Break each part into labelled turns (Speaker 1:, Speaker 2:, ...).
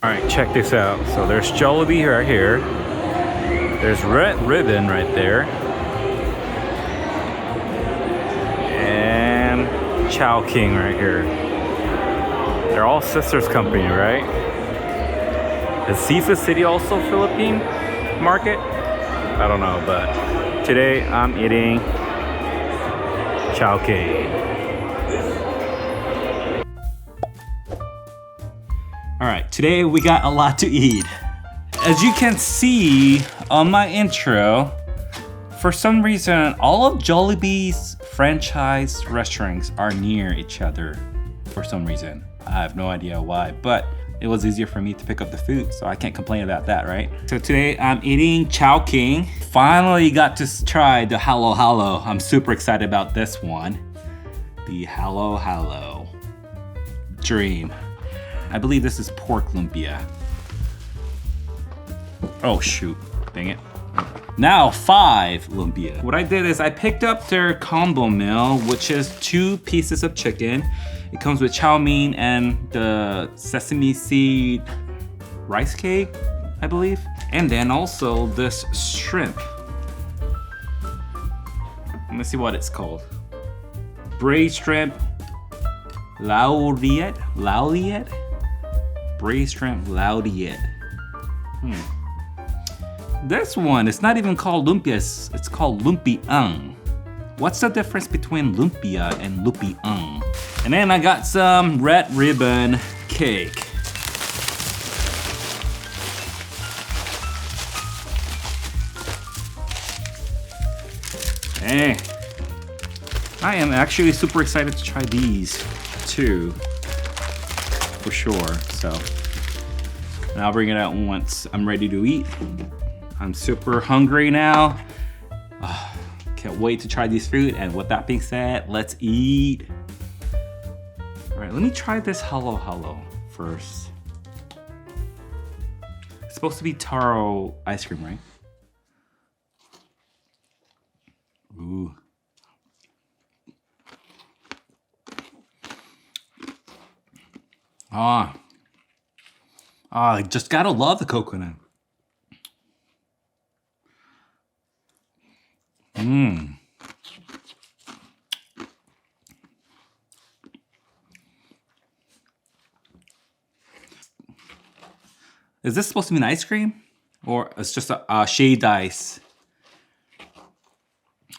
Speaker 1: Alright, check this out. So there's Jollibee right here. There's Red Ribbon right there. And Chowking right here. They're all sisters company, right? Is Seafood City also Philippine market? I don't know, but today I'm eating Chowking. Alright, today we got a lot to eat. As you can see on my intro, for some reason, all of Jollibee's franchise restaurants are near each other for some reason. I have no idea why, but it was easier for me to pick up the food, so I can't complain about that, right? So today I'm eating Chowking. Finally got to try the Halo Halo. I'm super excited about this one. The Halo Halo Dream. I believe this is pork lumpia. Oh shoot, dang it. Now 5 lumpia. What I did is I picked up their combo meal, which is 2 pieces of chicken. It comes with chow mein and the sesame seed rice cake, I believe. And then also this shrimp. Let me see what it's called. Braised shrimp laudiet? Braised shrimp laudiet. This one, it's not even called lumpia, it's called lumpiang. What's the difference between lumpia and lumpiang? And then I got some red ribbon cake. Hey, I am actually super excited to try these too, for sure. So, and I'll bring it out once I'm ready to eat. I'm super hungry now. Can't wait to try these food. And with that being said, let's eat. All right, let me try this Halo Halo first. It's supposed to be taro ice cream, right? Ooh. I just gotta love the coconut. Is this supposed to be an ice cream? Or it's just a shaved ice?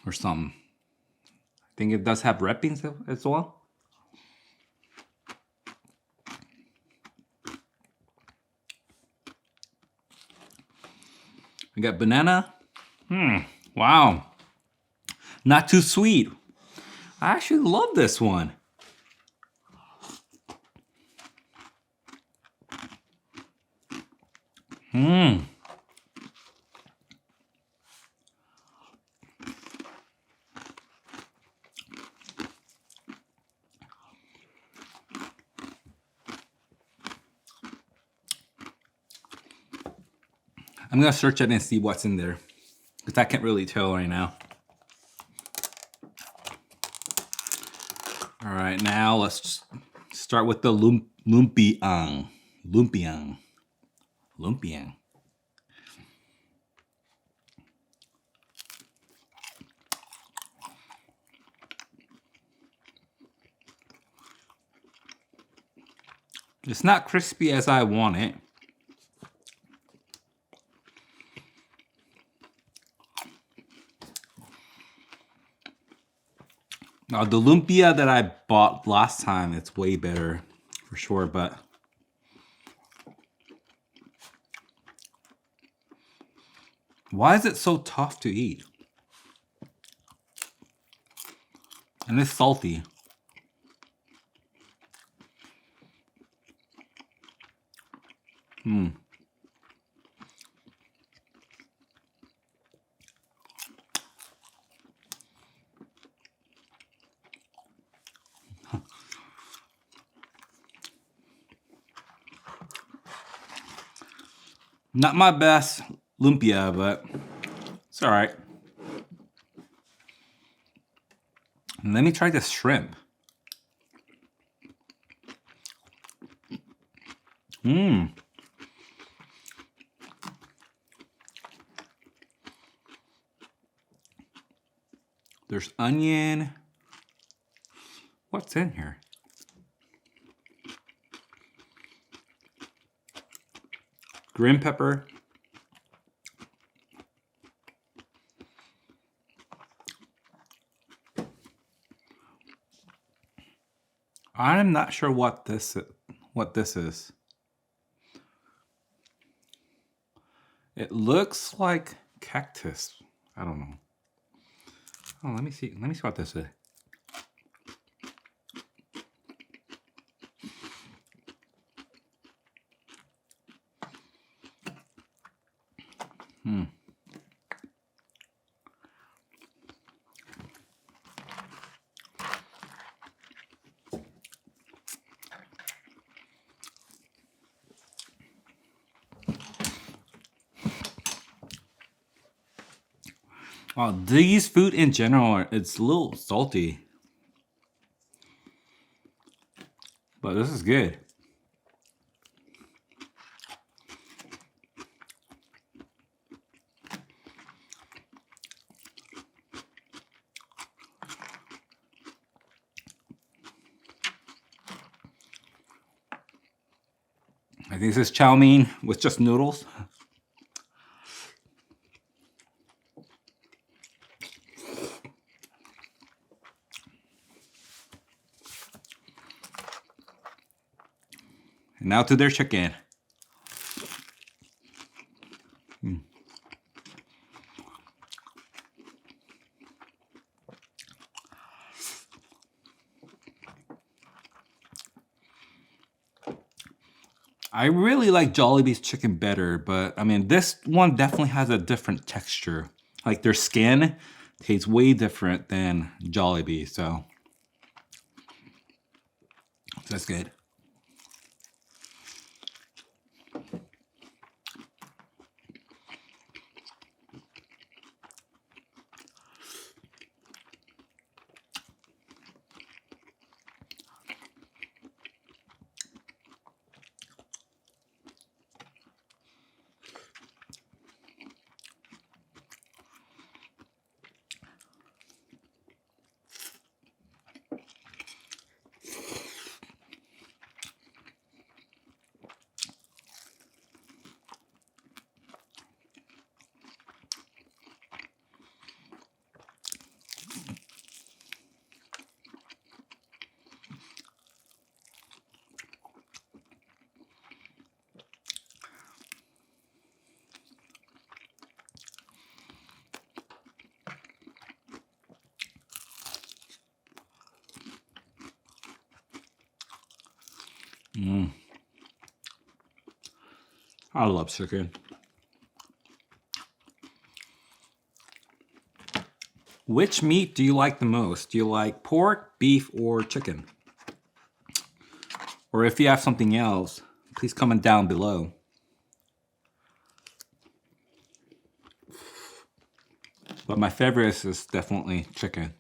Speaker 1: Or something. I think it does have red beans as well. We got banana. Wow. Not too sweet. I actually love this one. I'm gonna search it and see what's in there, because I can't really tell right now. All right, now let's start with the lumpiang. Lumpiang. It's not crispy as I want it. The lumpia that I bought last time, it's way better for sure, but why is it so tough to eat? And it's salty. Not my best lumpia, but it's all right. And let me try this shrimp. There's onion. What's in here? Green pepper. I'm not sure what this is. It looks like cactus. I don't know. Oh, let me see. Let me see what this is. These food in general, it's a little salty. But this is good. I think this is chow mein with just noodles. And now to their chicken. I really like Jollibee's chicken better, but I mean, this one definitely has a different texture. Like their skin tastes way different than Jollibee, so that's good. I love chicken. Which meat do you like the most? Do you like pork, beef, or chicken? Or if you have something else, please comment down below. But my favorite is definitely chicken.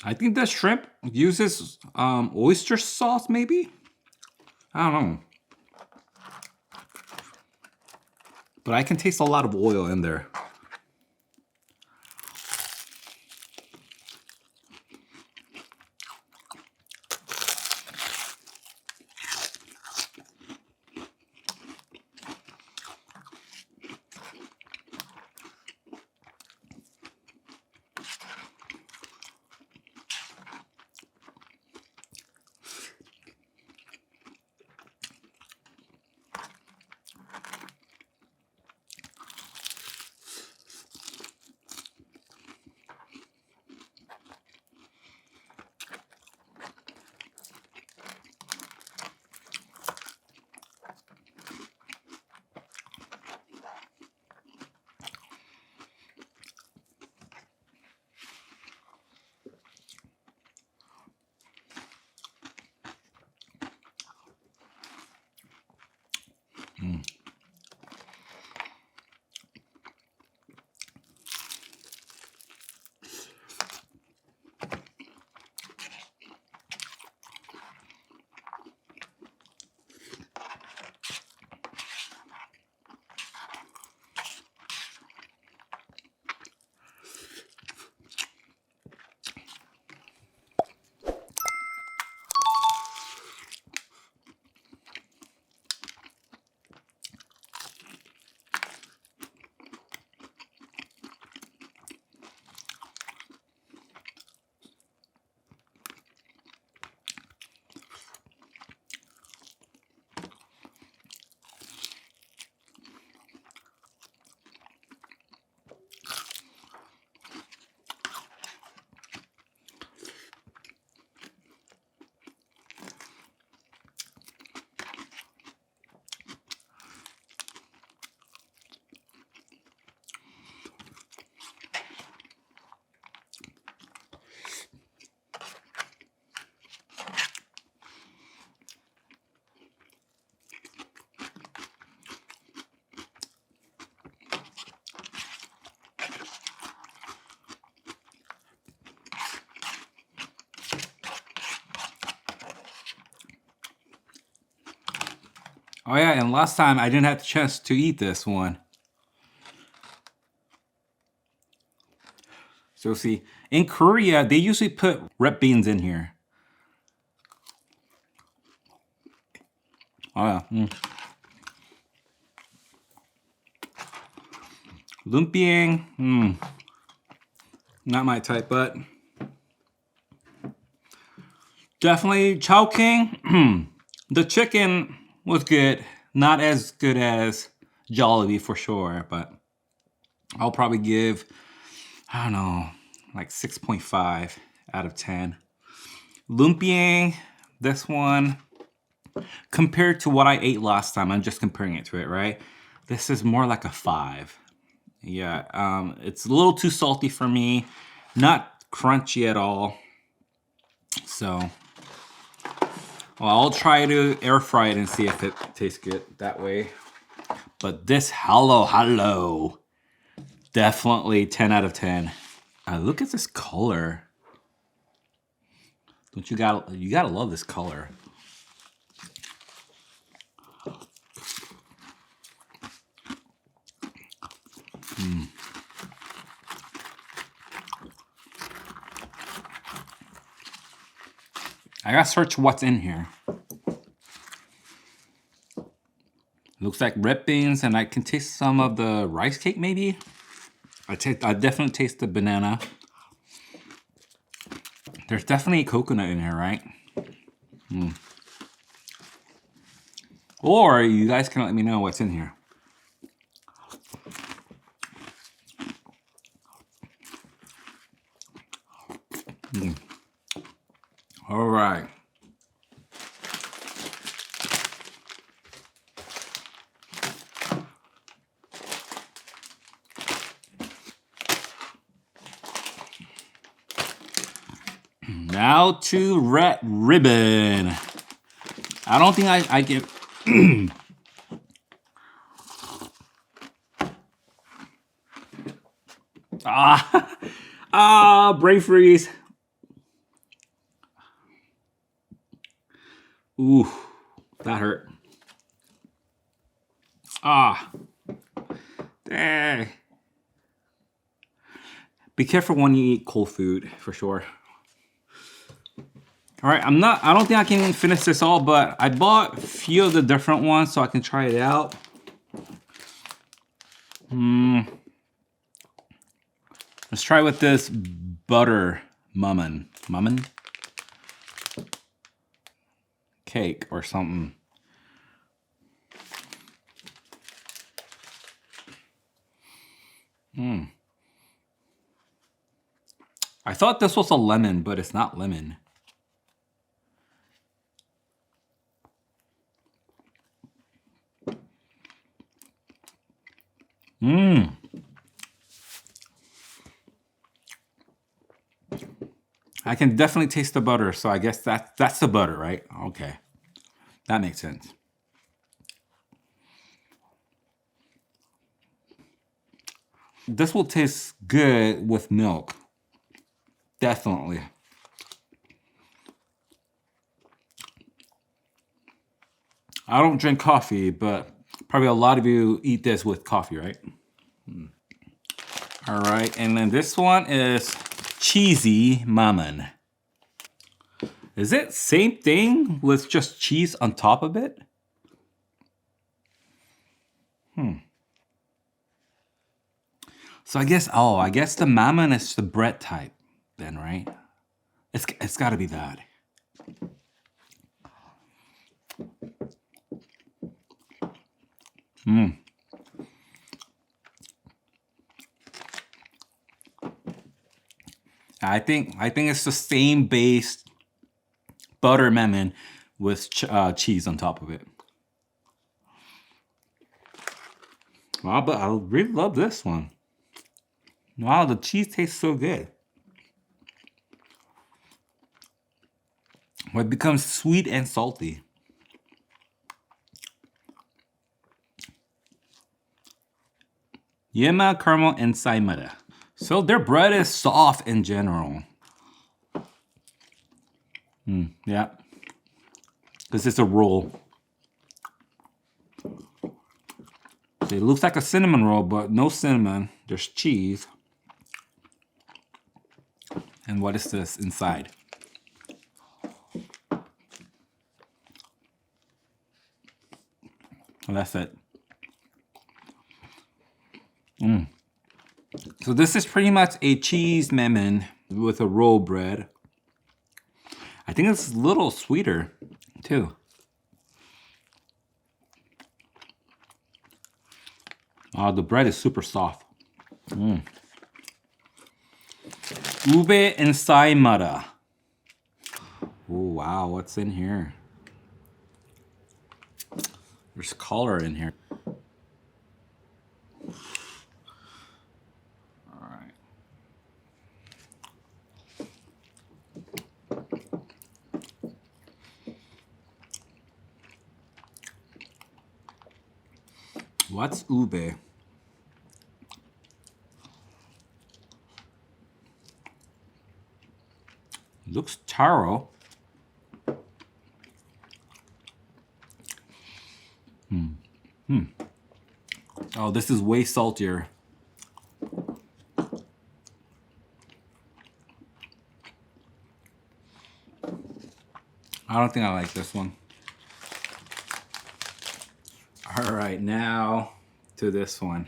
Speaker 1: I think the shrimp uses oyster sauce, maybe? I don't know. But I can taste a lot of oil in there. Oh yeah, and last time I didn't have the chance to eat this one. So see, in Korea, they usually put red beans in here. Oh yeah. Lumpia, not my type, but definitely Chowking. The chicken was good, not as good as Jollibee for sure, but I'll probably give, I don't know, like 6.5 out of 10. Lumpia, this one, compared to what I ate last time, I'm just comparing it to it, right? This is more like a 5. Yeah, it's a little too salty for me, not crunchy at all. So, well, I'll try to air fry it and see if it tastes good that way. But this hello, definitely 10 out of 10. Look at this color. Don't you gotta love this color. I gotta search what's in here. Looks like red beans, and I can taste some of the rice cake maybe. I definitely taste the banana. There's definitely coconut in here, right? Or you guys can let me know what's in here. All right. Now to red ribbon. I don't think I get. Brain freeze. Ooh, that hurt. Dang. Be careful when you eat cold food, for sure. All right, I don't think I can finish this all, but I bought a few of the different ones so I can try it out. Let's try with this butter mummin cake or something. I thought this was a lemon, but it's not lemon. I can definitely taste the butter, so I guess that's the butter, right? Okay. That makes sense. This will taste good with milk. Definitely. I don't drink coffee, but probably a lot of you eat this with coffee, right? All right, and then this one is cheesy mammon. Is it same thing with just cheese on top of it? So I guess the mammon is the bread type then, right? It's got to be that. I think it's the same base butter mammon with cheese on top of it. Wow, but I really love this one. Wow, the cheese tastes so good. Well, it becomes sweet and salty. Yema, caramel, and saimada. So their bread is soft in general. Yeah. Because it's a roll. So it looks like a cinnamon roll, but no cinnamon. There's cheese. And what is this inside? Well, that's it. So this is pretty much a cheese mammon with a roll bread. I think it's a little sweeter too. The bread is super soft. Ube and saimada. Oh wow, what's in here? There's color in here. All right. What's ube? Looks taro. Oh, this is way saltier. I don't think I like this one. All right, now to this one.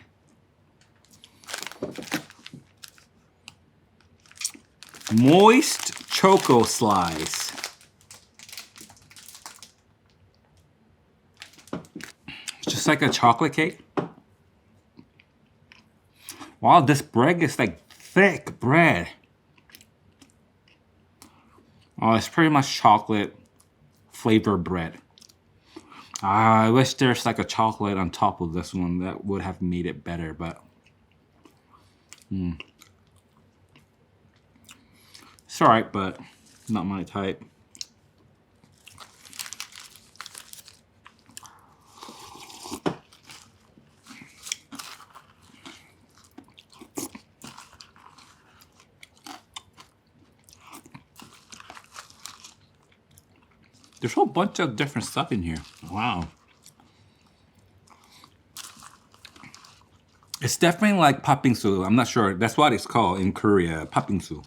Speaker 1: Moist choco slice. It's just like a chocolate cake. Wow, this bread is like thick bread. Oh, it's pretty much chocolate flavored bread. I wish there's like a chocolate on top of this one. That would have made it better, but it's all right, but not my type. There's a whole bunch of different stuff in here. Wow. It's definitely like papingsu. I'm not sure. That's what it's called in Korea, papingsu.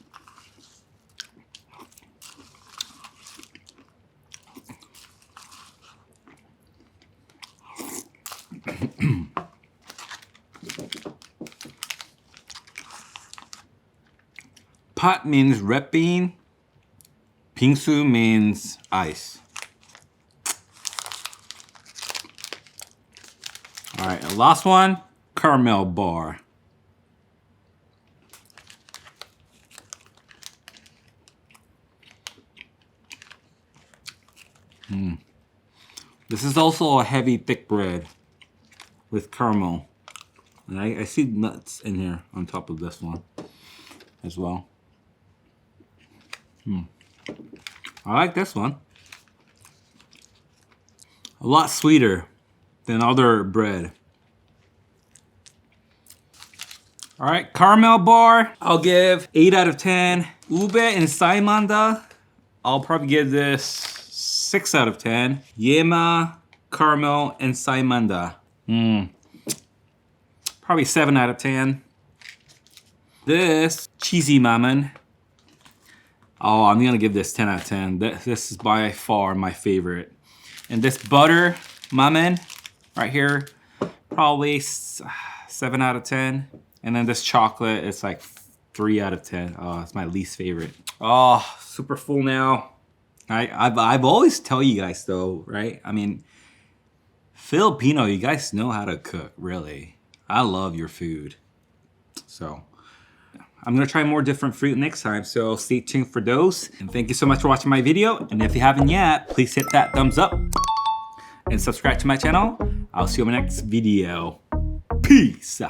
Speaker 1: Pat means red bean. Bingsu means ice. All right, last one, caramel bar. This is also a heavy, thick bread with caramel. And I see nuts in here on top of this one as well. I like this one. A lot sweeter than other bread. All right, caramel bar, I'll give 8 out of 10. Ube and saimanda, I'll probably give this 6 out of 10. Yema, caramel, and saimanda. Probably 7 out of 10. This cheesy ramen, oh, I'm gonna give this 10 out of 10. This is by far my favorite. And this butter ramen right here, probably 7 out of 10. And then this chocolate, it's like 3 out of 10. Oh, it's my least favorite. Oh, super full now. I've always tell you guys though, right? I mean, Filipino, you guys know how to cook, really. I love your food. So I'm gonna try more different fruit next time, so stay tuned for those. And thank you so much for watching my video. And if you haven't yet, please hit that thumbs up and subscribe to my channel. I'll see you in my next video. Peace.